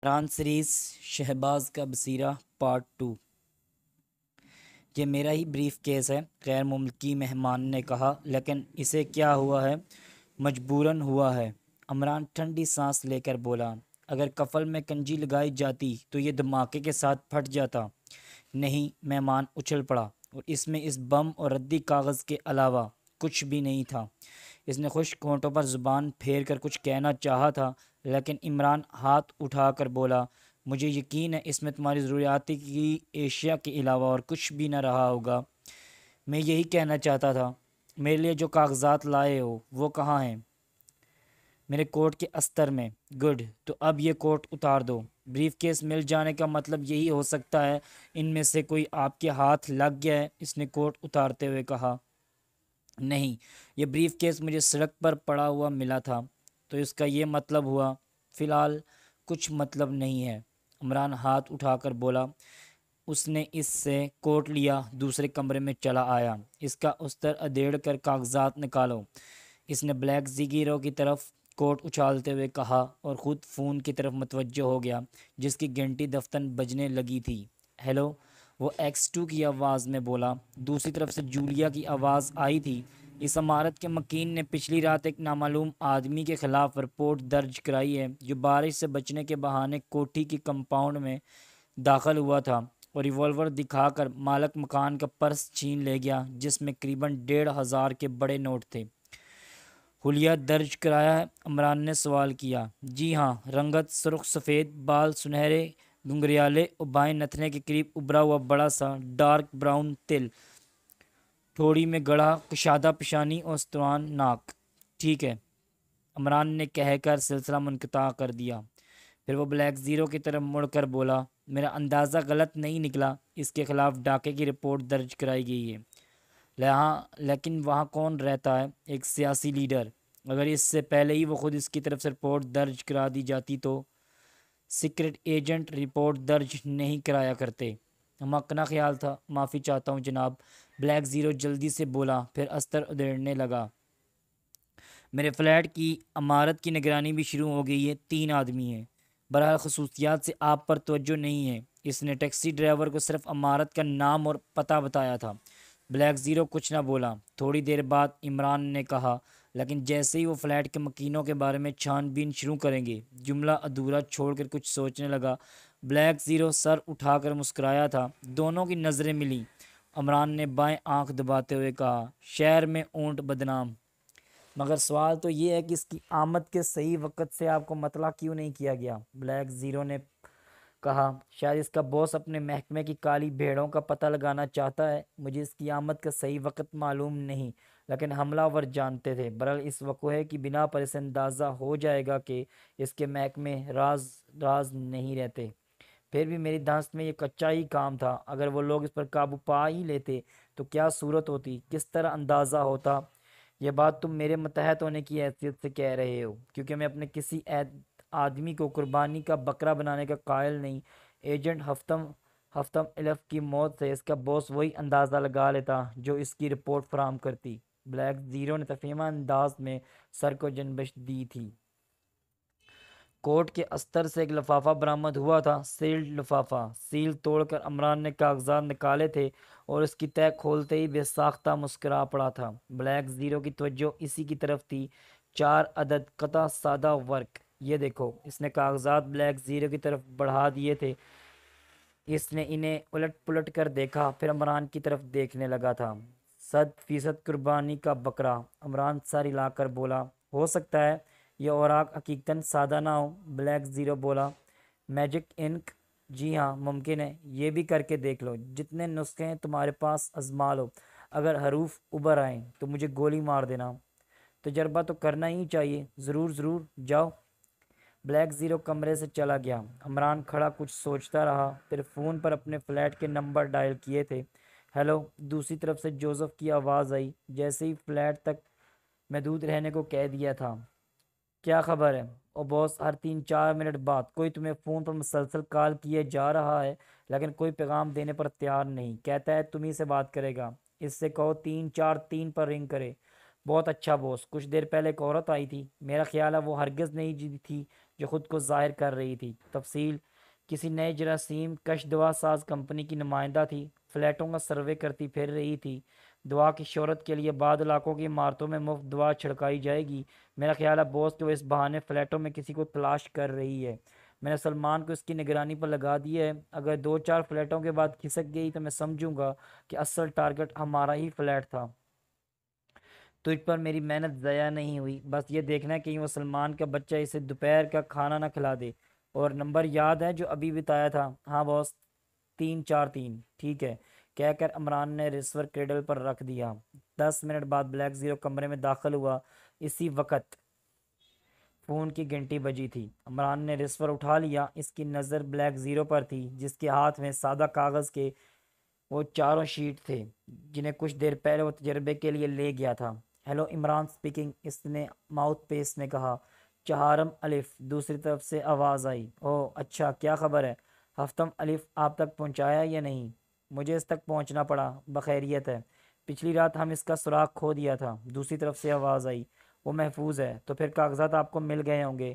Imran series Shahbaz کا بصیرہ part 2۔ یہ میرا ہی بریف کیس ہے، غیر ملکی مہمان نے کہا، لیکن اسے کیا ہوا ہے؟ مجبوراً ہوا ہے۔ عمران ٹھنڈی سانس لے کر بولا، اگر کفل میں کنجی لگائی جاتی تو یہ دھماکے کے ساتھ پھٹ جاتا۔ نہیں، مہمان اچھل پڑا، اور اس میں اس بم اور ردی کاغذ کے علاوہ کچھ بھی نہیں تھا۔ اس نے خشک ہونٹوں پر زبان پھیر کر کچھ کہنا چاہا تھا، لیکن عمران ہاتھ اٹھا کر بولا، مجھے یقین ہے اس میں تمہاری ضروریات کی اشیاء کے علاوہ اور کچھ بھی نہ رہا ہوگا۔ میں یہی کہنا چاہتا تھا۔ میرے لیے جو کاغذات لائے ہو وہ کہاں ہیں؟ میرے کوٹ کے استر میں۔ گڈ، تو اب یہ کوٹ اتار دو۔ بریف کیس مل جانے کا مطلب یہی ہو سکتا ہے ان میں سے کوئی آپ کے ہاتھ لگ گیا ہے، اس نے کوٹ اتارتے ہوئے کہا۔ نہیں، یہ بریف کیس مجھے سڑک پر پڑا ہوا ملا تھا، تو اس کا یہ مطلب ہوا؟ فی الحال کچھ مطلب نہیں ہے، عمران ہاتھ اٹھا کر بولا۔ اس نے اس سے کوٹ لیا، دوسرے کمرے میں چلا آیا۔ اس کا استر ادھیڑ کر کاغذات نکالو، اس نے بلیک زیگیرو کی طرف کوٹ اچھالتے ہوئے کہا، اور خود فون کی طرف متوجہ ہو گیا جس کی گھنٹی دفتن بجنے لگی تھی۔ ہیلو، وہ X2 کی آواز میں بولا۔ دوسری طرف سے جولیا کی آواز آئی تھی، اس عمارت کے مکین نے پچھلی رات ایک نامعلوم آدمی کے خلاف رپورٹ درج کرائی ہے جو بارش سے بچنے کے بہانے کوٹھی کی کمپاؤنڈ میں داخل ہوا تھا اور ریوالور دکھا کر مالک مکان کا پرس چھین لے گیا جس میں قریباً 1500 کے بڑے نوٹ تھے۔ حلیہ درج کرایا ہے؟ عمران نے سوال کیا۔ جی ہاں، رنگت سرخ سفید، بال سنہرے گنگریالے اور بائیں نتنے کے قریب ابھرا ہوا بڑا سا ڈارک براؤن تل، ٹھوڑی میں گڑھا کشادہ پیشانی اور استوان ناک۔ ٹھیک ہے، عمران نے کہہ کر سلسلہ منقطع کر دیا۔ پھر وہ بلیک زیرو کی طرف مڑ کر بولا، میرا اندازہ غلط نہیں نکلا، اس کے خلاف ڈاکے کی رپورٹ درج کرائی گئی ہے۔ لیکن وہاں کون رہتا ہے؟ ایک سیاسی لیڈر۔ اگر اس سے پہلے ہی وہ خود اس کی طرف سے رپورٹ درج کرا دی جاتی تو؟ سیکرٹ ایجنٹ رپورٹ درج نہیں کرایا کرتے۔ ہمکنہ خیال تھا، معافی چاہتا ہوں جناب، بلیک زیرو جلدی سے بولا، پھر استر ادھیڑنے لگا۔ میرے فلیٹ کی عمارت کی نگرانی بھی شروع ہو گئی ہے، 3 آدمی ہیں۔ بہرحال خصوصیات سے آپ پر توجہ نہیں ہے۔ اس نے ٹیکسی ڈرائیور کو صرف عمارت کا نام اور پتہ بتایا تھا۔ بلیک زیرو کچھ نہ بولا۔ تھوڑی دیر بعد عمران نے کہا، لیکن جیسے ہی وہ فلیٹ کے مکینوں کے بارے میں چھان بین شروع کریں گے۔ جملہ ادھورا چھوڑ کر کچھ سوچنے لگا۔ بلیک زیرو سر اٹھا کر مسکرایا تھا۔ دونوں کی نظریں ملیں۔ عمران نے بائیں آنکھ دباتے ہوئے کہا، شہر میں اونٹ بدنام۔ مگر سوال تو یہ ہے کہ اس کی آمد کے صحیح وقت سے آپ کو مطلع کیوں نہیں کیا گیا؟ بلیک زیرو نے کہا، شاید اس کا باس اپنے محکمے کی کالی بھیڑوں کا پتہ لگانا چاہتا ہے۔ مجھے اس کی آمد کا صحیح وقت معلوم نہیں، لیکن حملہ ور جانتے تھے۔ برحال اس وقوعے کی بنا پر اسے اندازہ ہو جائے گا کہ اس کے محکمے راز نہیں رہتے۔ پھر بھی میری دانست میں یہ کچا ہی کام تھا۔ اگر وہ لوگ اس پر قابو پا ہی لیتے تو کیا صورت ہوتی؟ کس طرح اندازہ ہوتا؟ یہ بات تم میرے متحد ہونے کی حیثیت سے کہہ رہے ہو، کیونکہ میں اپنے کسی آدمی کو قربانی کا بکرا بنانے کا قائل نہیں۔ ایجنٹ ہفتم الف کی موت سے اس کا باس وہی اندازہ لگا لیتا جو اس کی رپورٹ فراہم کرتی۔ بلیک زیرو نے تفہیمہ انداز میں سر کو جنبش دی تھی۔ کوٹ کے استر سے ایک لفافہ برآمد ہوا تھا، سیلڈ لفافہ۔ سیل توڑ کر عمران نے کاغذات نکالے تھے اور اس کی تہ کھولتے ہی بے ساختہ مسکرا پڑا تھا۔ بلیک زیرو کی توجہ اسی کی طرف تھی۔ 4 عدد قطع سادہ ورق، یہ دیکھو۔ اس نے کاغذات بلیک زیرو کی طرف بڑھا دیے تھے۔ اس نے انہیں الٹ پلٹ کر دیکھا، پھر عمران کی طرف دیکھنے لگا تھا۔ 100% قربانی کا بکرا، عمران سر ہلا کر بولا۔ ہو سکتا ہے یہ اوراق حقیقتاً سادہ نہ ہو، بلیک زیرو بولا۔ میجک انک؟ جی ہاں، ممکن ہے۔ یہ بھی کر کے دیکھ لو، جتنے نسخے ہیں تمہارے پاس آزما لو۔ اگر حروف ابھر آئیں تو مجھے گولی مار دینا۔ تجربہ تو کرنا ہی چاہیے۔ ضرور ضرور، جاؤ۔ بلیک زیرو کمرے سے چلا گیا۔ عمران کھڑا کچھ سوچتا رہا، پھر فون پر اپنے فلیٹ کے نمبر ڈائل کیے تھے۔ ہیلو، دوسری طرف سے جوزف کی آواز آئی، جیسے ہی فلیٹ تک محدود رہنے کو کہہ دیا تھا۔ کیا خبر ہے؟ او باس، ہر 3-4 منٹ بعد کوئی تمہیں فون پر مسلسل کال کیے جا رہا ہے، لیکن کوئی پیغام دینے پر تیار نہیں۔ کہتا ہے تمہیں سے بات کرے گا۔ اس سے کہو 343 پر رنگ کرے۔ بہت اچھا باس۔ کچھ دیر پہلے ایک عورت آئی تھی، میرا خیال ہے وہ ہرگز نہیں تھی جو خود کو ظاہر کر رہی تھی۔ تفصیل: کسی نئے جراثیم کش دوا ساز کمپنی کی نمائندہ تھی، فلیٹوں کا سروے کرتی پھر رہی تھی۔ دوا کی شہرت کے لیے بعض علاقوں کی عمارتوں میں مفت دوا چھڑکائی جائے گی۔ میرا خیال ہے بوس کہ وہ اس بہانے فلیٹوں میں کسی کو تلاش کر رہی ہے۔ میں نے سلمان کو اس کی نگرانی پر لگا دیا ہے، اگر 2-4 فلیٹوں کے بعد کھسک گئی تو میں سمجھوں گا کہ اصل ٹارگٹ ہمارا ہی فلیٹ تھا۔ تجھ پر میری محنت ضائع نہیں ہوئی، بس یہ دیکھنا ہے کہیں وہ سلمان کا بچہ اسے دوپہر کا کھانا نہ کھلا دے۔ اور نمبر یاد ہے جو ابھی بتایا تھا؟ ہاں باس، 343۔ ٹھیک ہے، کہہ کر عمران نے ریسیور کریڈل پر رکھ دیا۔ 10 منٹ بعد بلیک زیرو کمرے میں داخل ہوا۔ اسی وقت فون کی گھنٹی بجی تھی۔ عمران نے ریسیور اٹھا لیا۔ اس کی نظر بلیک زیرو پر تھی، جس کے ہاتھ میں سادہ کاغذ کے وہ 4 شیٹ تھے جنہیں کچھ دیر پہلے وہ تجربے کے لیے لے گیا تھا۔ ہیلو، عمران سپیکنگ، اس نے ماؤتھ پیس میں کہا۔ چہارم الف، دوسری طرف سے آواز آئی۔ اوہ اچھا، کیا خبر ہے؟ ہفتم الف آپ تک پہنچایا یا نہیں؟ مجھے اس تک پہنچنا پڑا، بخیریت ہے۔ پچھلی رات ہم اس کا سراغ کھو دیا تھا، دوسری طرف سے آواز آئی۔ وہ محفوظ ہے، تو پھر کاغذات آپ کو مل گئے ہوں گے،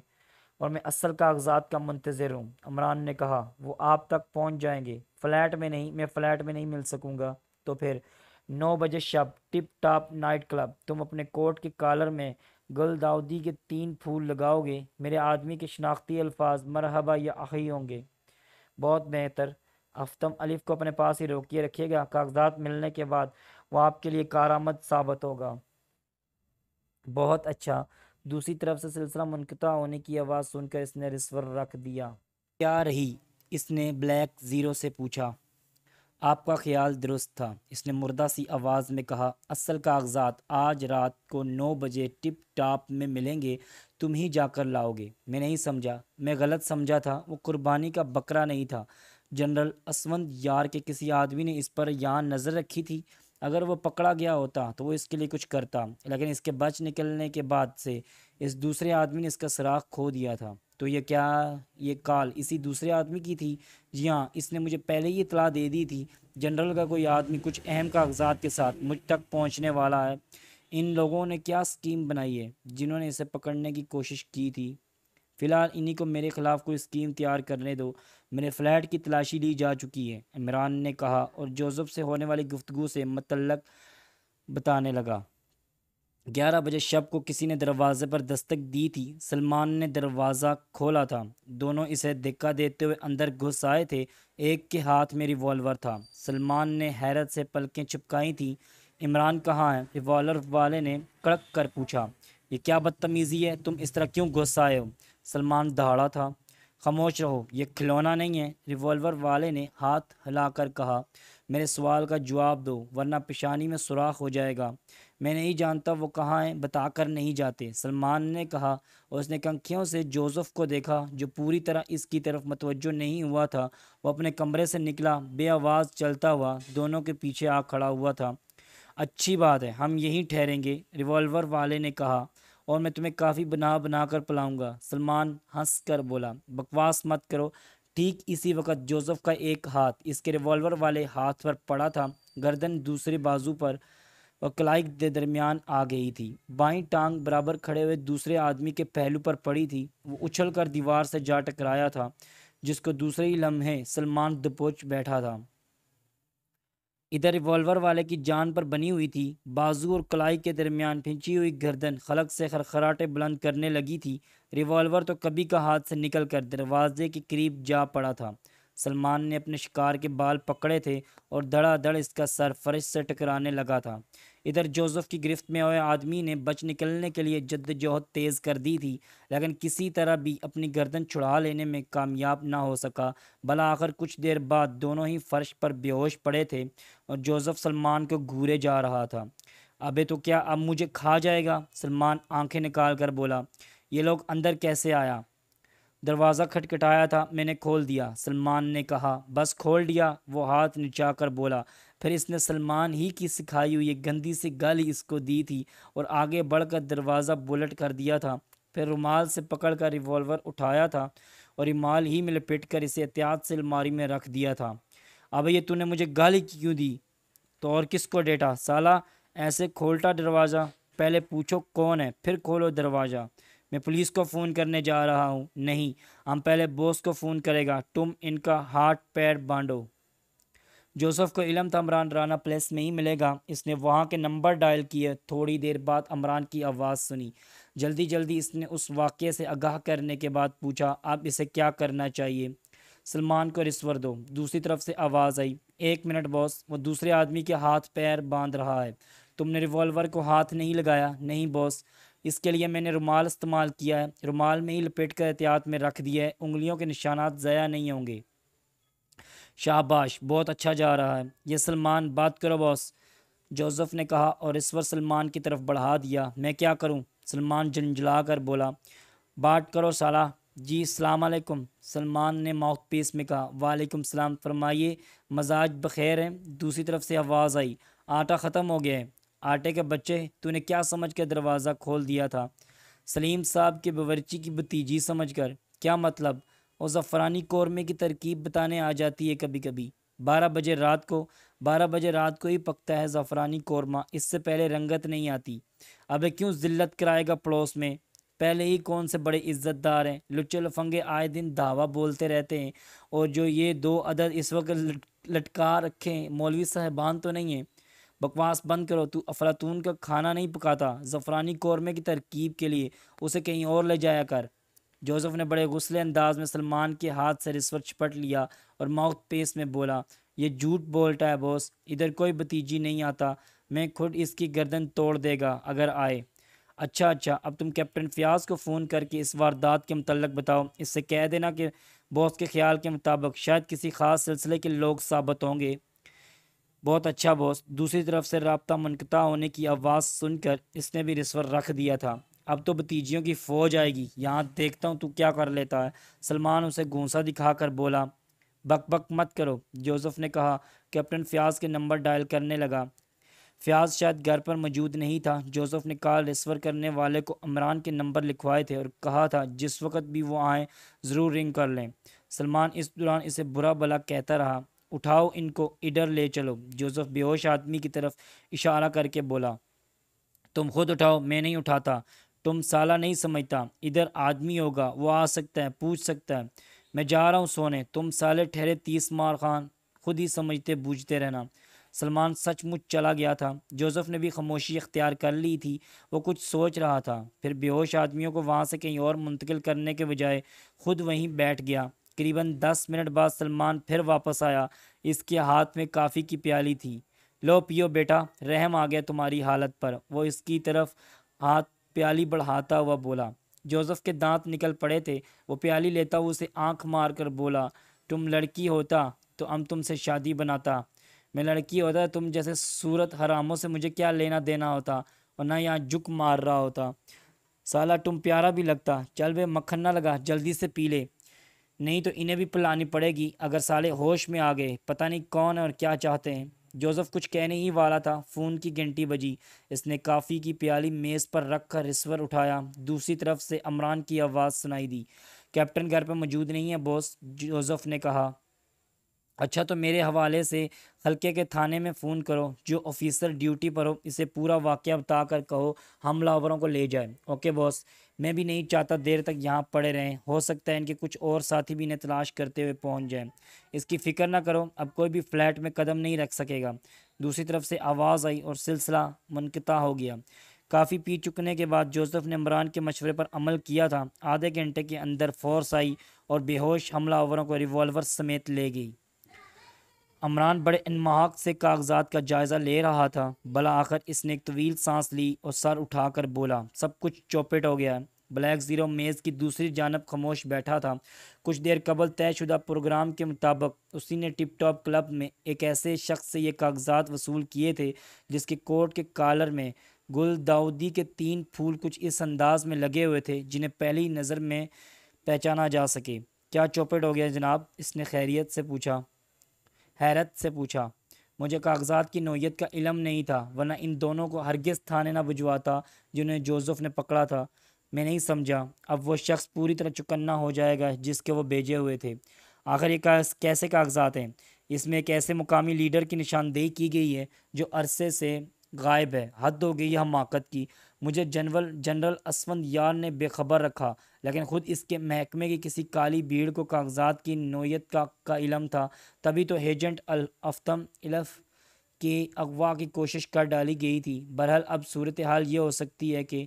اور میں اصل کاغذات کا منتظر ہوں، عمران نے کہا۔ وہ آپ تک پہنچ جائیں گے، فلیٹ میں نہیں، میں فلیٹ میں نہیں مل سکوں گا۔ تو پھر 9 بجے شب، ٹپ ٹاپ نائٹ کلب۔ تم اپنے کوٹ کے کالر میں گل داؤدی کے 3 پھول لگاؤ گے، میرے آدمی کے شناختی الفاظ مرحبا یا اخی ہوں گے۔ بہت بہتر، ہفتم الف کو اپنے پاس ہی روکیے رکھیے گا، کاغذات ملنے کے بعد وہ آپ کے لیے کارآمد ثابت ہوگا۔ بہت اچھا۔ دوسری طرف سے سلسلہ منقطع ہونے کی آواز سن کر اس نے ریسیور رکھ دیا۔ کیا رہی؟ اس نے بلیک زیرو سے پوچھا۔ آپ کا خیال درست تھا، اس نے مردہ سی آواز میں کہا۔ اصل کاغذات آج رات کو 9 بجے ٹپ ٹاپ میں ملیں گے، تم ہی جا کر لاؤ گے۔ میں نہیں سمجھا، میں غلط سمجھا تھا، وہ قربانی کا بکرا نہیں تھا۔ جنرل اسفند یار کے کسی آدمی نے اس پر یہاں نظر رکھی تھی، اگر وہ پکڑا گیا ہوتا تو وہ اس کے لیے کچھ کرتا، لیکن اس کے بچ نکلنے کے بعد سے اس دوسرے آدمی نے اس کا سراغ کھو دیا تھا۔ تو یہ کیا یہ کال اسی دوسرے آدمی کی تھی؟ جی ہاں، اس نے مجھے پہلے ہی اطلاع دے دی تھی۔ جنرل کا کوئی آدمی کچھ اہم کاغذات کے ساتھ مجھ تک پہنچنے والا ہے۔ ان لوگوں نے کیا اسکیم بنائی ہے جنہوں نے اسے پکڑنے کی کوشش کی تھی؟ فی الحال انہی کو میرے خلاف کوئی اسکیم تیار کرنے دو، میرے فلیٹ کی تلاشی لی جا چکی ہے، عمران نے کہا، اور جوزف سے ہونے والی گفتگو سے متعلق بتانے لگا۔ 11 بجے شب کو کسی نے دروازے پر دستک دی تھی۔ سلمان نے دروازہ کھولا تھا۔ دونوں اسے دھکا دیتے ہوئے اندر گھس آئے تھے۔ ایک کے ہاتھ میں ریوالور تھا۔ سلمان نے حیرت سے پلکیں چپکائی تھیں۔ عمران کہاں ہے؟ ریوالور والے نے کڑک کر پوچھا۔ یہ کیا بدتمیزی ہے، تم اس طرح کیوں گھس آئے ہو؟ سلمان دہاڑا تھا۔ خاموش رہو، یہ کھلونا نہیں ہے، ریوالور والے نے ہاتھ ہلا کر کہا۔ میرے سوال کا جواب دو ورنہ پیشانی میں سوراخ ہو جائے گا۔ میں نہیں جانتا وہ کہاں ہیں، بتا کر نہیں جاتے، سلمان نے کہا، اور اس نے کنکھیوں سے جوزف کو دیکھا جو پوری طرح اس کی طرف متوجہ نہیں ہوا تھا۔ وہ اپنے کمرے سے نکلا، بے آواز چلتا ہوا، دونوں کے پیچھے آ کھڑا ہوا تھا۔ اچھی بات ہے، ہم یہیں ٹھہریں گے، ریوالور والے نے کہا، اور میں تمہیں کافی بنا بنا کر پلاؤں گا۔ سلمان ہنس کر بولا، بکواس مت کرو۔ ٹھیک اسی وقت جوزف کا ایک ہاتھ اس کے ریوالور والے ہاتھ پر پڑا تھا، گردن دوسرے بازو پر اور کلائی کے درمیان آ گئی تھی۔ بائیں ٹانگ برابر کھڑے ہوئے دوسرے آدمی کے پہلو پر پڑی تھی۔ وہ اچھل کر دیوار سے جا ٹکرایا تھا، جس کو دوسرے ہی لمحے سلمان دبوچ بیٹھا تھا۔ ادھر ریوالور والے کی جان پر بنی ہوئی تھی، بازو اور کلائی کے درمیان پھنچی ہوئی گردن خلق سے خرخراٹے بلند کرنے لگی تھی۔ ریوالور تو کبھی کا ہاتھ سے نکل کر دروازے کے قریب جا پڑا تھا۔ سلمان نے اپنے شکار کے بال پکڑے تھے اور دڑا دڑ اس کا سر فرش سے ٹکرانے لگا تھا۔ ادھر جوزف کی گرفت میں ہوئے آدمی نے بچ نکلنے کے لیے جدوجہد تیز کر دی تھی، لیکن کسی طرح بھی اپنی گردن چھڑا لینے میں کامیاب نہ ہو سکا۔ بالآخر کچھ دیر بعد دونوں ہی فرش پر بے ہوش پڑے تھے اور جوزف سلمان کو گھورے جا رہا تھا۔ ابے تو کیا اب مجھے کھا جائے گا؟ سلمان آنکھیں نکال کر بولا۔ یہ لوگ اندر کیسے آیا؟ دروازہ کھٹکھٹایا تھا، میں نے کھول دیا، سلمان نے کہا۔ بس کھول دیا؟ وہ ہاتھ نچا کر بولا۔ پھر اس نے سلمان ہی کی سکھائی ہوئی ایک گندی سی گالی اس کو دی تھی اور آگے بڑھ کر دروازہ بلٹ کر دیا تھا۔ پھر رومال سے پکڑ کر ریوالور اٹھایا تھا اور رومال ہی میں لپیٹ کر اسے احتیاط سے الماری میں رکھ دیا تھا۔ اب یہ تو نے مجھے گالی کیوں دی؟ تو اور کس کو ڈیٹا؟ سالہ ایسے کھولتا دروازہ؟ پہلے پوچھو کون ہے، پھر کھولو دروازہ۔ میں پولیس کو فون کرنے جا رہا ہوں۔ نہیں، ہم پہلے باس کو فون کرے گا، تم ان کا ہاتھ پیر باندھو۔ جوزف کو علم تھا عمران رانا پلیس میں ہی ملے گا۔ اس نے وہاں کے نمبر ڈائل کیے۔ تھوڑی دیر بعد عمران کی آواز سنی۔ جلدی اس نے اس واقعے سے آگاہ کرنے کے بعد پوچھا، اب اسے کیا کرنا چاہیے؟ سلمان کو رسور دو۔ دوسری طرف سے آواز آئی، 1 منٹ باس، وہ دوسرے آدمی کے ہاتھ پیر باندھ رہا ہے۔ تم نے ریوالور کو ہاتھ نہیں لگایا؟ نہیں باس، اس کے لیے میں نے رومال استعمال کیا ہے، رومال میں ہی لپیٹ کر احتیاط میں رکھ دیا ہے، انگلیوں کے نشانات ضائع نہیں ہوں گے۔ شاباش، بہت اچھا جا رہا ہے یہ سلمان، بات کرو باس، جوزف نے کہا اور رسور سلمان کی طرف بڑھا دیا۔ میں کیا کروں؟ سلمان جھنجھلا کر بولا۔ بات کرو سالہ۔ جی السلام علیکم، سلمان نے ماؤتھ پیس میں کہا۔ وعلیکم السلام، فرمائیے، مزاج بخیر ہے؟ دوسری طرف سے آواز آئی، آٹا ختم ہو گیا ہے۔ آٹے کے بچے، تو نے کیا سمجھ کے دروازہ کھول دیا تھا؟ سلیم صاحب کے باورچی کی بھتیجی سمجھ کر۔ کیا مطلب؟ اور زعفرانی قورمے کی ترکیب بتانے آ جاتی ہے کبھی کبھی۔ 12 بجے رات کو ہی پکتا ہے زعفرانی قورمہ، اس سے پہلے رنگت نہیں آتی۔ ابے کیوں ذلت کرائے گا پڑوس میں؟ پہلے ہی کون سے بڑے عزت دار ہیں، لچے لفنگے آئے دن دعویٰ بولتے رہتے ہیں، اور جو یہ 2 عدد اس وقت لٹکا رکھے ہیں، مولوی صاحبان تو نہیں ہیں؟ بکواس بند کرو، تو افلاطون کا کھانا نہیں پکاتا، زعفرانی قورمے کی ترکیب کے لیے اسے کہیں اور لے جایا کر۔ جوزف نے بڑے غصلے انداز میں سلمان کے ہاتھ سے رسور چپٹ لیا اور ماؤتھ پیس میں بولا، یہ جھوٹ بولتا ہے باس، ادھر کوئی بھتیجی نہیں آتا، میں خود اس کی گردن توڑ دے گا اگر آئے۔ اچھا، اب تم کیپٹن فیاض کو فون کر کے اس واردات کے متعلق بتاؤ، اس سے کہہ دینا کہ باس کے خیال کے مطابق شاید کسی خاص سلسلے کے لوگ ثابت ہوں گے۔ بہت اچھا باس۔ دوسری طرف سے رابطہ منقطع ہونے کی آواز سن کر اس نے بھی رسور رکھ دیا تھا۔ اب تو بھتیجیوں کی فوج آئے گی، یہاں دیکھتا ہوں تو کیا کر لیتا ہے۔ سلمان اسے گونسا دکھا کر بولا۔ بک مت کرو، جوزف نے کہا۔ کیپٹن فیاض کے نمبر ڈائل کرنے لگا۔ فیاض شاید گھر پر موجود نہیں تھا۔ جوزف نے کال رسور کرنے والے کو عمران کے نمبر لکھوائے تھے اور کہا تھا جس وقت بھی وہ آئیں ضرور رنگ کر لیں۔ سلمان اس دوران اسے برا بھلا کہتا رہا۔ اٹھاؤ ان کو، ادھر لے چلو، جوزف بے ہوش آدمی کی طرف اشارہ کر کے بولا۔ تم خود اٹھاؤ، میں نہیں اٹھاتا۔ تم سالہ نہیں سمجھتا، ادھر آدمی ہوگا، وہ آ سکتا ہے، پوچھ سکتا ہے۔ میں جا رہا ہوں سونے، تم سالے ٹھہرے 30 مار خان، خود ہی سمجھتے بوجھتے رہنا۔ سلمان سچ مچ چلا گیا تھا۔ جوزف نے بھی خاموشی اختیار کر لی تھی۔ وہ کچھ سوچ رہا تھا، پھر بے ہوش آدمیوں کو وہاں سے کہیں اور منتقل کرنے کے بجائے خود وہیں بیٹھ گیا۔ قریباً 10 منٹ بعد سلمان پھر واپس آیا۔ اس کے ہاتھ میں کافی کی پیالی تھی۔ لو پیو بیٹا، رحم آ گیا تمہاری حالت پر، وہ اس کی طرف ہاتھ پیالی بڑھاتا ہوا بولا۔ جوزف کے دانت نکل پڑے تھے۔ وہ پیالی لیتا ہوا اسے آنکھ مار کر بولا، تم لڑکی ہوتا تو ہم تم سے شادی بناتا، میں لڑکی ہوتا تم جیسے صورت حراموں سے مجھے کیا لینا دینا ہوتا، اور نہ یہاں جھک مار رہا ہوتا۔ سالہ تم پیارا بھی لگتا، چل بے مکھن نہ لگا، جلدی سے پی لے، نہیں تو انہیں بھی پلانی پڑے گی اگر سالے ہوش میں آ گئے، پتہ نہیں کون ہے اور کیا چاہتے ہیں۔ جوزف کچھ کہنے ہی والا تھا، فون کی گھنٹی بجی۔ اس نے کافی کی پیالی میز پر رکھ کر رسور اٹھایا۔ دوسری طرف سے عمران کی آواز سنائی دی۔ کیپٹن گھر پر موجود نہیں ہے باس، جوزف نے کہا۔ اچھا تو میرے حوالے سے حلقے کے تھانے میں فون کرو، جو آفیسر ڈیوٹی پر ہو اسے پورا واقعہ بتا کر کہو حملہ آوروں کو لے جائے۔ اوکے باس، میں بھی نہیں چاہتا دیر تک یہاں پڑے رہیں، ہو سکتا ہے ان کے کچھ اور ساتھی بھی انہیں تلاش کرتے ہوئے پہنچ جائیں۔ اس کی فکر نہ کرو، اب کوئی بھی فلیٹ میں قدم نہیں رکھ سکے گا۔ دوسری طرف سے آواز آئی اور سلسلہ منقطع ہو گیا۔ کافی پی چکنے کے بعد جوزف نے عمران کے مشورے پر عمل کیا تھا۔ آدھے گھنٹے کے اندر فورس آئی اور بے ہوش حملہ آوروں کو ریوالور سمیت لے گئی۔ عمران بڑے انمہاک سے کاغذات کا جائزہ لے رہا تھا۔ بلاآخر اس نے ایک طویل سانس لی اور سر اٹھا کر بولا، سب کچھ چوپٹ ہو گیا ہے۔ بلیک زیرو میز کی دوسری جانب خاموش بیٹھا تھا۔ کچھ دیر قبل طے شدہ پروگرام کے مطابق اسی نے ٹپ ٹاپ کلب میں ایک ایسے شخص سے یہ کاغذات وصول کیے تھے جس کے کوٹ کے کالر میں گل داؤدی کے 3 پھول کچھ اس انداز میں لگے ہوئے تھے جنہیں پہلی نظر میں پہچانا جا سکے۔ کیا چوپٹ ہو گیا جناب؟ اس نے حیرت سے پوچھا۔ مجھے کاغذات کی نوعیت کا علم نہیں تھا، ورنہ ان دونوں کو ہرگز تھانے نہ بھجواتا جنہیں جوزف نے پکڑا تھا۔ میں نہیں سمجھا۔ اب وہ شخص پوری طرح چکنا ہو جائے گا جس کے وہ بھیجے ہوئے تھے۔ آخر یہ کیسے کاغذات ہیں؟ اس میں ایک ایسے مقامی لیڈر کی نشاندہی کی گئی ہے جو عرصے سے غائب ہے۔ حد ہو گئی حماقت کی۔ مجھے جنرل اسفند یار نے بے خبر رکھا، لیکن خود اس کے محکمے کی کسی کالی بھیڑ کو کاغذات کی نوعیت کا علم تھا۔ تبھی تو ایجنٹ افتم الف کی اغوا کی کوشش کر ڈالی گئی تھی۔ بہرحال اب صورتحال یہ ہو سکتی ہے کہ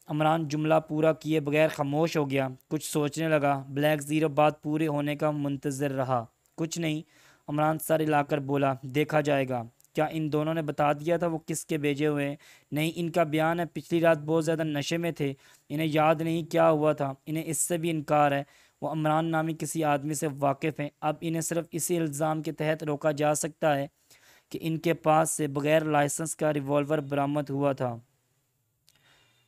عمران جملہ پورا کیے بغیر خاموش ہو گیا، کچھ سوچنے لگا۔ بلیک زیرو بات پورے ہونے کا منتظر رہا۔ کچھ نہیں، عمران سر ہلا کر بولا، دیکھا جائے گا۔ کیا ان دونوں نے بتا دیا تھا وہ کس کے بھیجے ہوئے ہیں؟ نہیں، ان کا بیان ہے پچھلی رات بہت زیادہ نشے میں تھے، انہیں یاد نہیں کیا ہوا تھا۔ انہیں اس سے بھی انکار ہے، وہ عمران نامی کسی آدمی سے واقف ہیں۔ اب انہیں صرف اسی الزام کے تحت روکا جا سکتا ہے کہ ان کے پاس سے بغیر لائسنس کا ریوالور برآمد ہوا تھا۔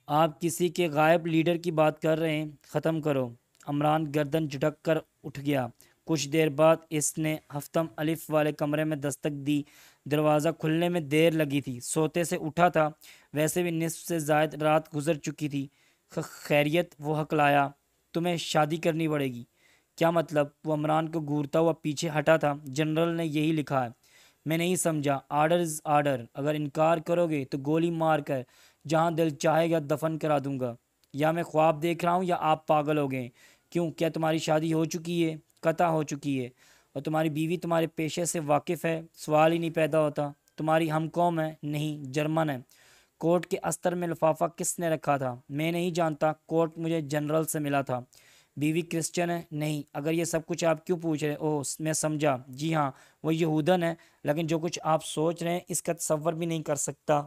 آپ کسی کے غائب لیڈر کی بات کر رہے ہیں؟ ختم کرو۔ عمران گردن جھٹک کر اٹھ گیا۔ کچھ دیر بعد اس نے ہفتم الف والے کمرے میں دستک دی۔ دروازہ کھلنے میں دیر لگی تھی۔ سوتے سے اٹھا تھا، ویسے بھی نصف سے زائد رات گزر چکی تھی۔ خیریت؟ وہ ہکلایا۔ تمہیں شادی کرنی پڑے گی۔ کیا مطلب؟ وہ عمران کو گھورتا ہوا پیچھے ہٹا تھا۔ جنرل نے یہی لکھا ہے۔ میں نہیں سمجھا۔ آرڈر از آرڈر، اگر انکار کرو گے تو گولی مار کر جہاں دل چاہے گا دفن کرا دوں گا۔ یا میں خواب دیکھ رہا ہوں یا آپ پاگل ہو گئے۔ کیوں، کیا تمہاری شادی ہو چکی ہے؟ قطع ہو چکی ہے۔ اور تمہاری بیوی تمہارے پیشے سے واقف ہے؟ سوال ہی نہیں پیدا ہوتا۔ تمہاری ہم قوم ہے؟ نہیں، جرمن ہے۔ کوٹ کے استر میں لفافہ کس نے رکھا تھا؟ میں نہیں جانتا، کوٹ مجھے جنرل سے ملا تھا۔ بیوی کرسچن ہے؟ نہیں۔ اگر یہ سب کچھ آپ کیوں پوچھ رہے؟ اوہ، میں سمجھا۔ جی ہاں، وہ یہودن ہے، لیکن جو کچھ آپ سوچ رہے ہیں اس کا تصور بھی نہیں کر سکتا۔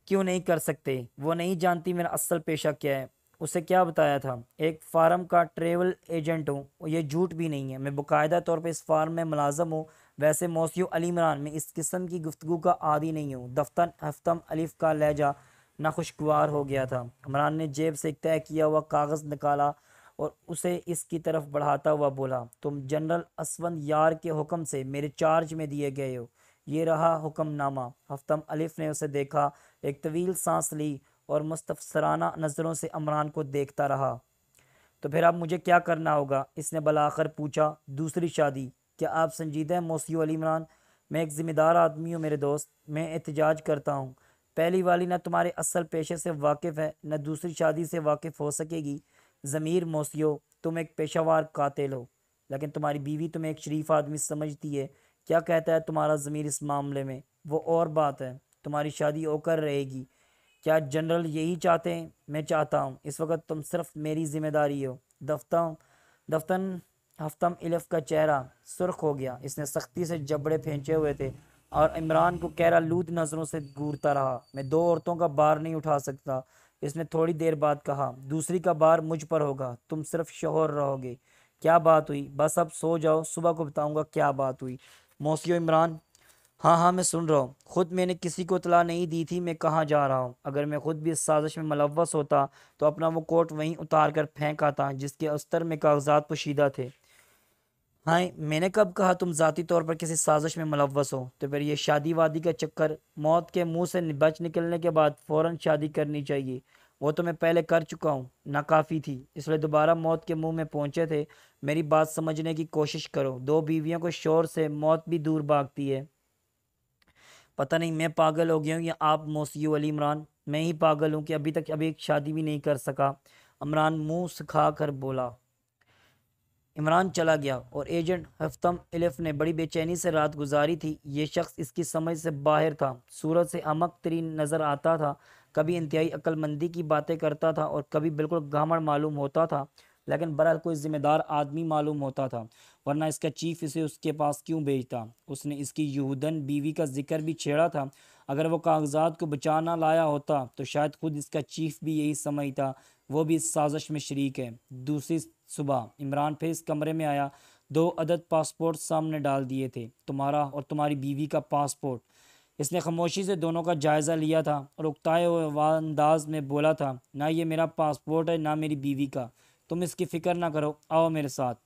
کیوں نہیں کر سکتے؟ وہ نہیں جانتی میرا اصل پیشہ کیا ہے۔ اسے کیا بتایا تھا؟ ایک فارم کا ٹریول ایجنٹ ہوں۔ یہ جھوٹ بھی نہیں ہے، میں باقاعدہ طور پہ اس فارم میں ملازم ہوں۔ ویسے موسیو علی عمران، میں اس قسم کی گفتگو کا عادی نہیں ہوں۔ دفتر ہفتم الف کا لہجہ ناخوشگوار ہو گیا تھا۔ عمران نے جیب سے ایک طے کیا ہوا کاغذ نکالا اور اسے اس کی طرف بڑھاتا ہوا بولا، تم جنرل اسفند یار کے حکم سے میرے چارج میں دیے گئے ہو۔ یہ رہا حکم نامہ۔ ہفتم الف نے اسے دیکھا، ایک طویل سانس لی اور مستفسرانہ نظروں سے عمران کو دیکھتا رہا۔ تو پھر اب مجھے کیا کرنا ہوگا؟ اس نے بالآخر پوچھا۔ دوسری شادی؟ کیا آپ سنجیدہ ہیں موسیو علی عمران؟ میں ایک ذمہ دار آدمی ہوں میرے دوست، میں احتجاج کرتا ہوں۔ پہلی والی نہ تمہارے اصل پیشے سے واقف ہے، نہ دوسری شادی سے واقف ہو سکے گی۔ ضمیر موسیو، تم ایک پیشہ وار قاتل ہو، لیکن تمہاری بیوی تمہیں ایک شریف آدمی سمجھتی ہے۔ کیا کہتا ہے تمہارا ضمیر اس معاملے میں؟ وہ اور بات ہے، تمہاری شادی ہو کر رہے گی۔ کیا جنرل یہی چاہتے ہیں؟ میں چاہتا ہوں۔ اس وقت تم صرف میری ذمہ داری ہو۔ دفتن ہفتم الف کا چہرہ سرخ ہو گیا۔ اس نے سختی سے جبڑے پھینچے ہوئے تھے اور عمران کو کہرا لود نظروں سے گھورتا رہا۔ میں دو عورتوں کا بار نہیں اٹھا سکتا، اس نے تھوڑی دیر بعد کہا۔ دوسری کا بار مجھ پر ہوگا، تم صرف شوہر رہو گے۔ کیا بات ہوئی؟ بس اب سو جاؤ، صبح کو بتاؤں گا کیا بات ہوئی۔ موسیو عمران، ہاں میں سن رہا ہوں۔ خود میں نے کسی کو اطلاع نہیں دی تھی میں کہاں جا رہا ہوں۔ اگر میں خود بھی اس سازش میں ملوث ہوتا تو اپنا وہ کوٹ وہیں اتار کر پھینک آتا جس کے استر میں کاغذات پوشیدہ تھے۔ ہاں، میں نے کب کہا تم ذاتی طور پر کسی سازش میں ملوث ہو؟ تو پھر یہ شادی وادی کا چکر، موت کے منہ سے بچ نکلنے کے بعد فوراً شادی کرنی چاہیے۔ وہ تو میں پہلے کر چکا ہوں، ناکافی تھی، اس لیے دوبارہ موت کے منہ میں پہنچے تھے۔ میری بات سمجھنے کی کوشش کرو، دو بیویوں کو شور سے موت بھی دور بھاگتی ہے۔ پتہ نہیں میں پاگل ہو گیا ہوں یا آپ موسیو علی عمران؟ میں ہی پاگل ہوں کہ ابھی ایک شادی بھی نہیں کر سکا۔ عمران منہ سکھا کر بولا۔ عمران چلا گیا اور ایجنٹ ہفتم الف نے بڑی بے چینی سے رات گزاری تھی۔ یہ شخص اس کی سمجھ سے باہر تھا، صورت سے احمق ترین نظر آتا تھا، کبھی انتہائی عقل مندی کی باتیں کرتا تھا اور کبھی بالکل گھامڑ معلوم ہوتا تھا، لیکن بہرحال کوئی ذمہ دار آدمی معلوم ہوتا تھا، ورنہ اس کا چیف اسے اس کے پاس کیوں بھیجتا؟ اس نے اس کی یہودن بیوی کا ذکر بھی چھیڑا تھا۔ اگر وہ کاغذات کو بچا نہ لایا ہوتا تو شاید خود اس کا چیف بھی یہی سمجھتا، وہ بھی اس سازش میں شریک ہے۔ دوسری صبح عمران پھر اس کمرے میں آیا۔ 2 عدد پاسپورٹ سامنے ڈال دیے تھے، تمہارا اور تمہاری بیوی کا پاسپورٹ۔ اس نے خاموشی سے دونوں کا جائزہ لیا تھا اور اکتائے ہوئے انداز میں بولا تھا، نہ یہ میرا پاسپورٹ ہے نہ میری بیوی کا، تم اس کی فکر نہ کرو، آؤ میرے ساتھ۔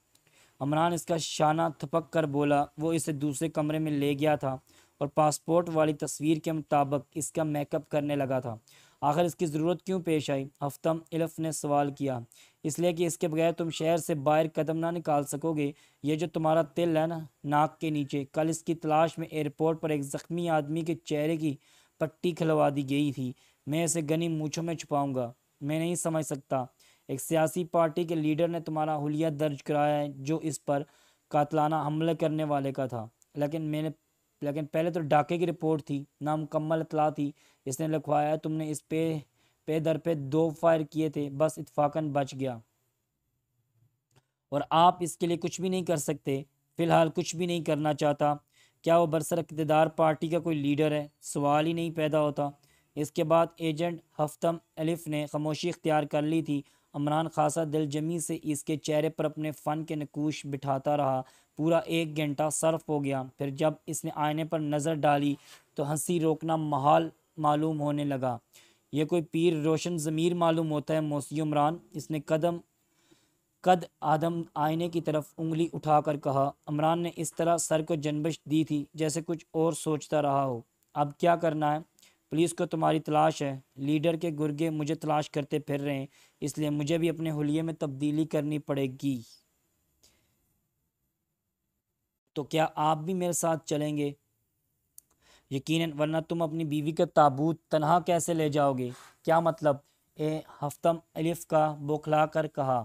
عمران اس کا شانہ تھپک کر بولا۔ وہ اسے دوسرے کمرے میں لے گیا تھا اور پاسپورٹ والی تصویر کے مطابق اس کا میک اپ کرنے لگا تھا۔ آخر اس کی ضرورت کیوں پیش آئی؟ ہفتم الف نے سوال کیا۔ اس لیے کہ اس کے بغیر تم شہر سے باہر قدم نہ نکال سکو گے۔ یہ جو تمہارا تل ہے نا ناک کے نیچے، کل اس کی تلاش میں ایئرپورٹ پر ایک زخمی آدمی کے چہرے کی پٹی کھلوا دی گئی تھی۔ میں اسے گنی مونچھوں میں چھپاؤں گا؟ میں نہیں سمجھ سکتا۔ ایک سیاسی پارٹی کے لیڈر نے تمہارا حلیہ درج کرایا ہے جو اس پر قاتلانہ حملے کرنے والے کا تھا، لیکن پہلے تو ڈاکے کی رپورٹ تھی، نامکمل اطلاع تھی۔ اس نے لکھوایا ہے تم نے اس پہ در پہ 2 فائر کیے تھے، بس اتفاقاً بچ گیا، اور آپ اس کے لیے کچھ بھی نہیں کر سکتے۔ فی الحال کچھ بھی نہیں کرنا چاہتا۔ کیا وہ برسر اقتدار پارٹی کا کوئی لیڈر ہے؟ سوال ہی نہیں پیدا ہوتا۔ اس کے بعد ایجنٹ ہفتم الف نے خاموشی اختیار کر لی تھی۔ عمران خاصا دل جمی سے اس کے چہرے پر اپنے فن کے نقوش بٹھاتا رہا۔ پورا 1 گھنٹہ صرف ہو گیا۔ پھر جب اس نے آئینے پر نظر ڈالی تو ہنسی روکنا محال معلوم ہونے لگا۔ یہ کوئی پیر روشن ضمیر معلوم ہوتا ہے موسی عمران، اس نے قد آدم آئینے کی طرف انگلی اٹھا کر کہا۔ عمران نے اس طرح سر کو جنبش دی تھی جیسے کچھ اور سوچتا رہا ہو۔ اب کیا کرنا ہے؟ پولیس کو تمہاری تلاش ہے، لیڈر کے گرگے مجھے تلاش کرتے پھر رہے ہیں، اس لیے مجھے بھی اپنے حلیے میں تبدیلی کرنی پڑے گی۔ تو کیا آپ بھی میرے ساتھ چلیں گے؟ یقیناً، ورنہ تم اپنی بیوی کا تابوت تنہا کیسے لے جاؤ گے؟ کیا مطلب؟ ہفتم الف کا بوکھلا کر کہا۔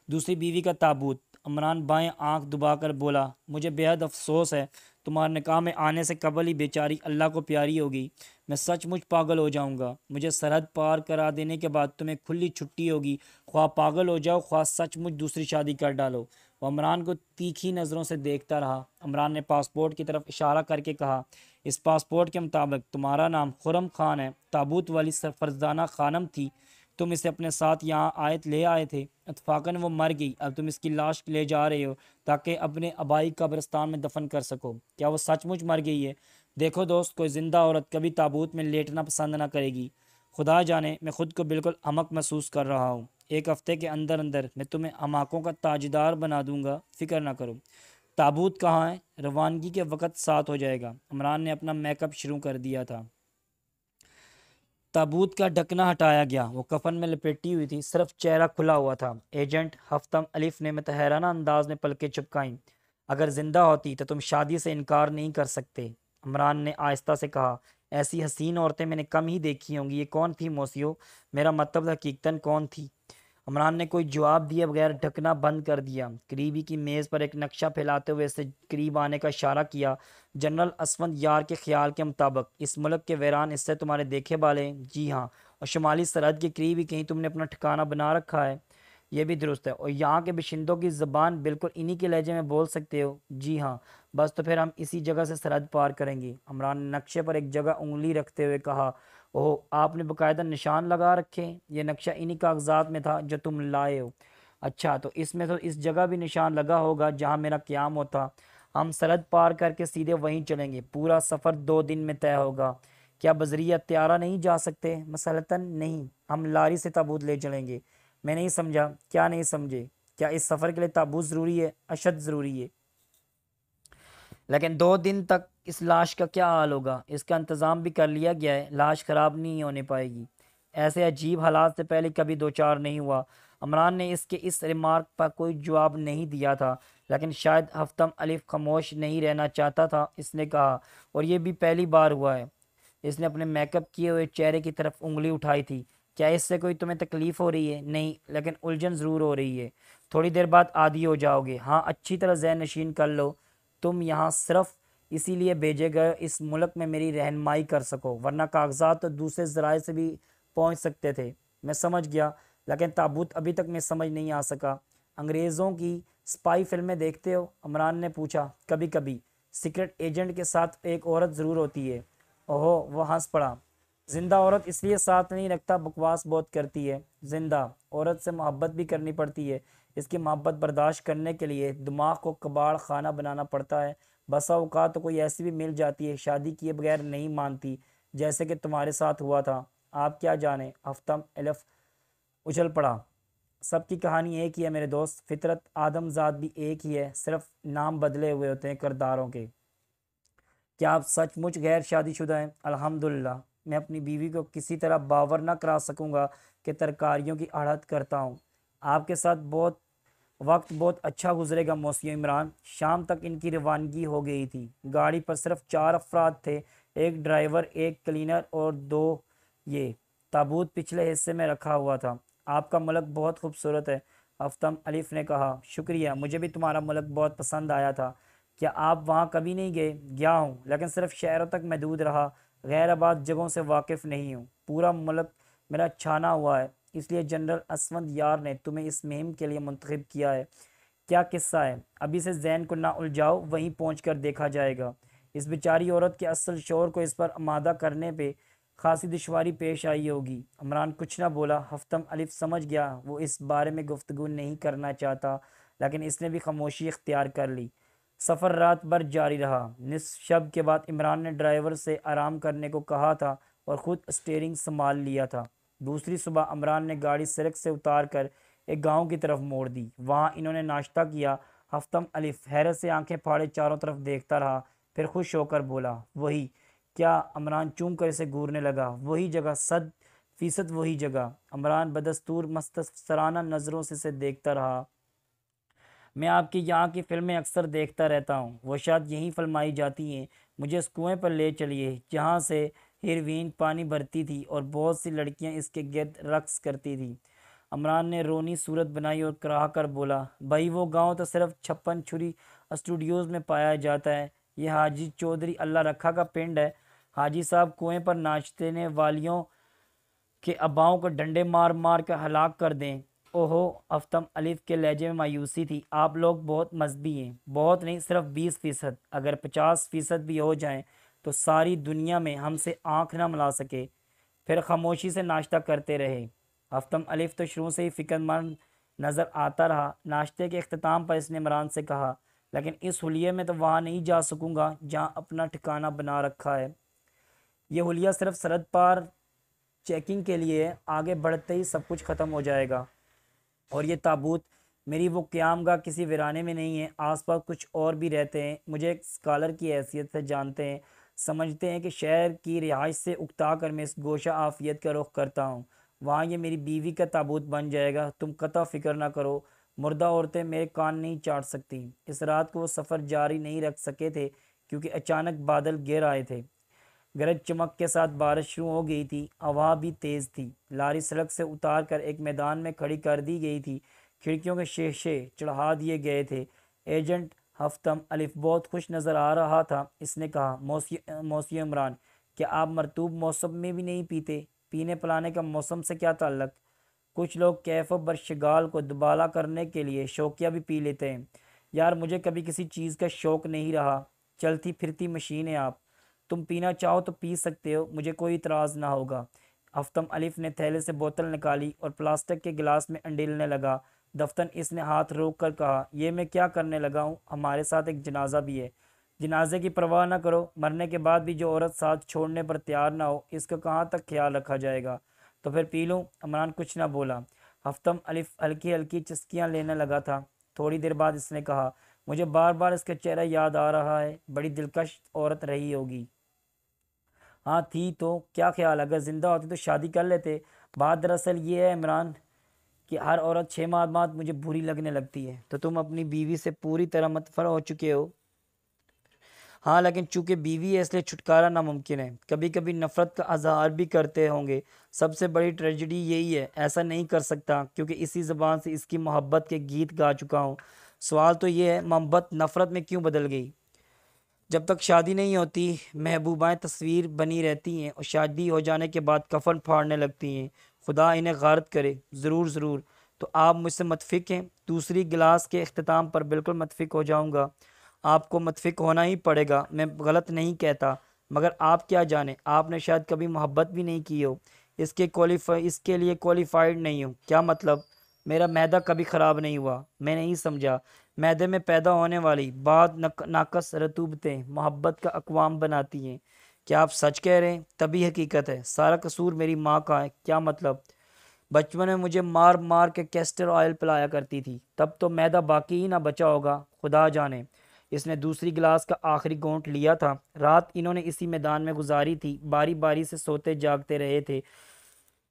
دوسری بیوی کا تابوت؟ عمران بائیں آنکھ دبا کر بولا۔ مجھے بے حد افسوس ہے، تمہارے نکاح میں آنے سے قبل ہی بیچاری اللہ کو پیاری ہوگی۔ میں سچ مچ پاگل ہو جاؤں گا۔ مجھے سرحد پار کرا دینے کے بعد تمہیں کھلی چھٹی ہوگی، خواہ پاگل ہو جاؤ خواہ سچ مچ دوسری شادی کر ڈالو۔ وہ عمران کو تیکھی نظروں سے دیکھتا رہا۔ عمران نے پاسپورٹ کی طرف اشارہ کر کے کہا، اس پاسپورٹ کے مطابق تمہارا نام خرم خان ہے، تابوت والی سرفرزانہ خانم تھی، تم اسے اپنے ساتھ یہاں لے آئے تھے، اتفاقاً وہ مر گئی، اب تم اس کی لاش لے جا رہے ہو تاکہ اپنے آبائی قبرستان میں دفن کر سکو۔ کیا وہ سچ مچ مر گئی ہے؟ دیکھو دوست، کوئی زندہ عورت کبھی تابوت میں لیٹنا پسند نہ کرے گی۔ خدا جانے، میں خود کو بالکل احمق محسوس کر رہا ہوں۔ 1 ہفتے کے اندر میں تمہیں احمقوں کا تاجدار بنا دوں گا، فکر نہ کرو۔ تابوت کہاں ہے؟ روانگی کے وقت ساتھ ہو جائے گا۔ عمران نے اپنا میک اپ شروع کر دیا تھا۔ تابوت کا ڈھکنا ہٹایا گیا، وہ کفن میں لپیٹی ہوئی تھی، صرف چہرہ کھلا ہوا تھا۔ ایجنٹ ہفتم الف نے متحرانہ انداز میں پلکیں چپکائیں۔ اگر زندہ ہوتی تو تم شادی سے انکار نہیں کر سکتے، عمران نے آہستہ سے کہا۔ ایسی حسین عورتیں میں نے کم ہی دیکھی ہوں گی۔ یہ کون تھی موسیو؟ میرا مطلب حقیقتاً کون تھی؟ عمران نے کوئی جواب دیے بغیر ڈھکنا بند کر دیا۔ قریبی کی میز پر ایک نقشہ پھیلاتے ہوئے اسے قریب آنے کا اشارہ کیا۔ جنرل اسفند یار کے خیال کے مطابق اس ملک کے ویران اس سے تمہارے دیکھے بالے ہیں۔ جی ہاں، اور شمالی سرحد کے قریب ہی کہیں تم نے اپنا ٹھکانہ بنا رکھا ہے۔ یہ بھی درست ہے، اور یہاں کے باشندوں کی زبان بالکل انہی کے لہجے میں بول سکتے ہو۔ جی ہاں، بس تو پھر ہم اسی جگہ سے سرحد پار کریں گے۔ عمران نے نقشے پر ایک جگہ انگلی رکھتے ہوئے کہا، اوہ، آپ نے باقاعدہ نشان لگا رکھے ہیں؟ یہ نقشہ انہی کاغذات میں تھا جو تم لائے ہو؟ اچھا، تو اس جگہ بھی نشان لگا ہوگا جہاں میرا قیام ہوتا۔ ہم سرحد پار کر کے سیدھے وہیں چلیں گے۔ پورا سفر 2 دن میں طے ہوگا۔ کیا بذریعہ طیارہ نہیں جا سکتے؟ مثلاً نہیں، ہم لاری سے تابوت لے چلیں گے۔ میں نہیں سمجھا۔ کیا نہیں سمجھے؟ کیا اس سفر کے لیے تابوت ضروری ہے؟ اشد ضروری ہے۔ لیکن 2 دن تک اس لاش کا کیا حال ہوگا؟ اس کا انتظام بھی کر لیا گیا ہے، لاش خراب نہیں ہونے پائے گی۔ ایسے عجیب حالات سے پہلے کبھی دوچار نہیں ہوا۔ عمران نے اس ریمارک پر کوئی جواب نہیں دیا تھا، لیکن شاید ہفتم الف خاموش نہیں رہنا چاہتا تھا۔ اس نے کہا، اور یہ بھی پہلی بار ہوا ہے۔ اس نے اپنے میک اپ کیے ہوئے چہرے کی طرف انگلی اٹھائی تھی۔ کیا اس سے کوئی تمہیں تکلیف ہو رہی ہے؟ نہیں، لیکن الجھن ضرور ہو رہی ہے۔ تھوڑی دیر بعد عادی ہو جاؤ گے۔ ہاں، اچھی طرح ذہن نشین کر لو، تم یہاں صرف اسی لیے بھیجے گئے اس ملک میں میری رہنمائی کر سکو، ورنہ کاغذات تو دوسرے ذرائع سے بھی پہنچ سکتے تھے۔ میں سمجھ گیا، لیکن تابوت ابھی تک میں سمجھ نہیں آ سکا۔ انگریزوں کی سپائی فلمیں دیکھتے ہو؟ عمران نے پوچھا۔ کبھی کبھی۔ سیکرٹ ایجنٹ کے ساتھ ایک عورت ضرور ہوتی ہے۔ اوہو، وہ ہنس پڑا۔ زندہ عورت اس لیے ساتھ نہیں رکھتا، بکواس بہت کرتی ہے۔ زندہ عورت سے محبت بھی کرنی پڑتی ہے۔ اس کی محبت برداشت کرنے کے لیے دماغ کو کباڑ خانہ بنانا پڑتا ہے۔ بسا اوقات تو کوئی ایسی بھی مل جاتی ہے شادی کیے بغیر نہیں مانتی، جیسے کہ تمہارے ساتھ ہوا تھا۔ آپ کیا جانیں؟ ہفتم الف اچھل پڑا۔ سب کی کہانی ایک ہی ہے میرے دوست، فطرت آدم ذات بھی ایک ہی ہے، صرف نام بدلے ہوئے ہوتے ہیں کرداروں کے۔ کیا آپ سچ مچ غیر شادی شدہ ہیں؟ الحمدللہ۔ میں اپنی بیوی کو کسی طرح باور نہ کرا سکوں گا کہ ترکاریوں کی آڑھت کرتا ہوں۔ آپ کے ساتھ بہت اچھا گزرے گا موسیو عمران۔ شام تک ان کی روانگی ہو گئی تھی۔ گاڑی پر صرف 4 افراد تھے، ایک ڈرائیور، ایک کلینر اور 2 یہ تابوت پچھلے حصے میں رکھا ہوا تھا۔ آپ کا ملک بہت خوبصورت ہے، افطم الف نے کہا۔ شکریہ، مجھے بھی تمہارا ملک بہت پسند آیا تھا۔ کیا آپ وہاں کبھی نہیں گئے؟ گیا ہوں، لیکن صرف شہروں تک محدود رہا، غیر آباد جگہوں سے واقف نہیں ہوں۔ پورا ملک میرا چھانا ہوا ہے، اس لیے جنرل اسفند یار نے تمہیں اس مہم کے لیے منتخب کیا ہے۔ کیا قصہ ہے؟ ابھی سے ذہن کو نہ الجھاؤ، وہیں پہنچ کر دیکھا جائے گا۔ اس بیچاری عورت کے اصل شوہر کو اس پر آمادہ کرنے پہ خاصی دشواری پیش آئی ہوگی۔ عمران کچھ نہ بولا۔ ہفتم الف سمجھ گیا وہ اس بارے میں گفتگو نہیں کرنا چاہتا، لیکن اس نے بھی خاموشی اختیار کر لی۔ سفر رات بھر جاری رہا۔ نصف شب کے بعد عمران نے ڈرائیور سے آرام کرنے کو کہا تھا اور خود اسٹیئرنگ سنبھال لیا تھا۔ دوسری صبح عمران نے گاڑی سڑک سے اتار کر ایک گاؤں کی طرف موڑ دی۔ وہاں انہوں نے ناشتہ کیا۔ ہفتم الف حیرت سے آنکھیں پھاڑے چاروں طرف دیکھتا رہا، پھر خوش ہو کر بولا، وہی کیا؟ عمران چونک کر اسے گورنے لگا۔ وہی جگہ، 100% وہی جگہ۔ عمران بدستور مستفسرانہ نظروں سے اسے دیکھتا رہا۔ میں آپ کے یہاں کی فلمیں اکثر دیکھتا رہتا ہوں، وہ شاید یہیں فلمائی جاتی ہیں۔ مجھے اس کنویں پر لے چلیے جہاں سے ہیروین پانی بھرتی تھی اور بہت سی لڑکیاں اس کے گرد رقص کرتی تھیں۔ عمران نے رونی صورت بنائی اور کراہ کر بولا، بھائی وہ گاؤں تو صرف چھپن چھری اسٹوڈیوز میں پایا جاتا ہے۔ یہ حاجی چودھری اللہ رکھا کا پنڈ ہے۔ حاجی صاحب کنویں پر ناچنے والیوں کے اباؤں کو ڈنڈے مار مار کر ہلاک کر دیں۔ اوہو، افطم الف کے لہجے میں مایوسی تھی۔ آپ لوگ بہت مذہبی ہیں۔ بہت نہیں، صرف 20%۔ اگر 50% بھی ہو جائیں تو ساری دنیا میں ہم سے آنکھ نہ ملا سکے۔ پھر خاموشی سے ناشتہ کرتے رہے۔ افطم الف تو شروع سے ہی فکر مند نظر آتا رہا۔ ناشتے کے اختتام پر اس نے عمران سے کہا، لیکن اس حلیے میں تو وہاں نہیں جا سکوں گا جہاں اپنا ٹھکانہ بنا رکھا ہے۔ یہ حلیہ صرف سرحد پار چیکنگ کے لیے ہے، آگے بڑھتے ہی سب کچھ ختم ہو جائے گا۔ اور یہ تابوت، میری وہ قیام گاہ کسی ویرانے میں نہیں ہے، آس پاس کچھ اور بھی رہتے ہیں، مجھے ایک اسکالر کی حیثیت سے جانتے ہیں، سمجھتے ہیں کہ شہر کی رہائش سے اکتا کر میں اس گوشہ عافیت کا رخ کرتا ہوں۔ وہاں یہ میری بیوی کا تابوت بن جائے گا، تم قطع فکر نہ کرو۔ مردہ عورتیں میرے کان نہیں چاٹ سکتی۔ اس رات کو وہ سفر جاری نہیں رکھ سکے تھے کیونکہ اچانک بادل گر آئے تھے۔ گرج چمک کے ساتھ بارش شروع ہو گئی تھی، ہوا بھی تیز تھی۔ لاری سڑک سے اتار کر ایک میدان میں کھڑی کر دی گئی تھی، کھڑکیوں کے شیشے چڑھا دیے گئے تھے۔ ایجنٹ ہفتم الف بہت خوش نظر آ رہا تھا۔ اس نے کہا، موسیو عمران، کیا آپ مرطوب موسم میں بھی نہیں پیتے؟ پینے پلانے کا موسم سے کیا تعلق؟ کچھ لوگ کیف و برشگال کو دوبالا کرنے کے لیے شوقیہ بھی پی لیتے ہیں۔ یار مجھے کبھی کسی چیز کا شوق نہیں رہا۔ چلتی پھرتی مشین ہے آپ، تم پینا چاہو تو پی سکتے ہو، مجھے کوئی اعتراض نہ ہوگا۔ افطم الف نے تھیلے سے بوتل نکالی اور پلاسٹک کے گلاس میں انڈیلنے لگا۔ دفتن اس نے ہاتھ روک کر کہا، یہ میں کیا کرنے لگا ہوں؟ ہمارے ساتھ ایک جنازہ بھی ہے۔ جنازے کی پرواہ نہ کرو، مرنے کے بعد بھی جو عورت ساتھ چھوڑنے پر تیار نہ ہو، اس کا کہاں تک خیال رکھا جائے گا؟ تو پھر پی لوں؟ عمران کچھ نہ بولا۔ ہفتم الف ہلکی ہلکی چسکیاں لینے لگا تھا۔ تھوڑی دیر بعد اس نے کہا، مجھے بار بار اس کا چہرہ یاد آ رہا ہے، بڑی دلکش عورت رہی ہوگی۔ ہاں تھی تو کیا خیال، اگر زندہ ہوتی تو شادی کر لیتے۔ بات دراصل یہ ہے عمران کہ ہر عورت 6 ماہ بعد مجھے بری لگنے لگتی ہے۔ تو تم اپنی بیوی سے پوری طرح متفرع ہو چکے ہو؟ ہاں، لیکن چونکہ بیوی ہے اس لیے چھٹکارا ناممکن ہے۔ کبھی کبھی نفرت کا اظہار بھی کرتے ہوں گے۔ سب سے بڑی ٹریجڈی یہی ہے، ایسا نہیں کر سکتا کیونکہ اسی زبان سے اس کی محبت کے گیت گا چکا ہوں۔ سوال تو یہ ہے، محبت نفرت میں کیوں بدل گئی؟ جب تک شادی نہیں ہوتی محبوبائیں تصویر بنی رہتی ہیں اور شادی ہو جانے کے بعد کفن پھاڑنے لگتی ہیں۔ خدا انہیں غارت کرے۔ ضرور ضرور۔ تو آپ مجھ سے متفق ہیں؟ دوسری گلاس کے اختتام پر بالکل متفق ہو جاؤں گا۔ آپ کو متفق ہونا ہی پڑے گا، میں غلط نہیں کہتا، مگر آپ کیا جانیں، آپ نے شاید کبھی محبت بھی نہیں کی ہو، اس کے لیے کوالیفائڈ نہیں ہوں۔ کیا مطلب؟ میرا معدہ کبھی خراب نہیں ہوا۔ میں نہیں سمجھا۔ معدے میں پیدا ہونے والی بعض ناقص رطوبتیں محبت کا اقوام بناتی ہیں۔ کیا آپ سچ کہہ رہے ہیں؟ تبھی حقیقت ہے، سارا قصور میری ماں کا ہے۔ کیا مطلب؟ بچپن میں مجھے مار مار کے کیسٹر آئل پلایا کرتی تھی، تب تو معدہ باقی ہی نہ بچا ہوگا، خدا جانے۔ اس نے دوسری گلاس کا آخری گھونٹ لیا تھا۔ رات انہوں نے اسی میدان میں گزاری تھی، باری باری سے سوتے جاگتے رہے تھے۔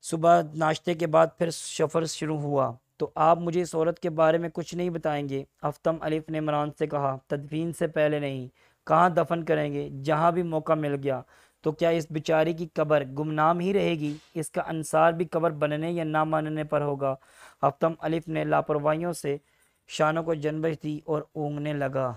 صبح ناشتے کے بعد پھر سفر شروع ہوا۔ تو آپ مجھے اس عورت کے بارے میں کچھ نہیں بتائیں گے؟ افتم الف نے عمران سے کہا۔ تدفین سے پہلے نہیں۔ کہاں دفن کریں گے؟ جہاں بھی موقع مل گیا۔ تو کیا اس بیچاری کی قبر گمنام ہی رہے گی؟ اس کا انصار بھی قبر بننے یا نہ ماننے پر ہوگا۔ افتم الف نے لاپرواہیوں سے شانوں کو جنبش دی اور اونگنے لگا۔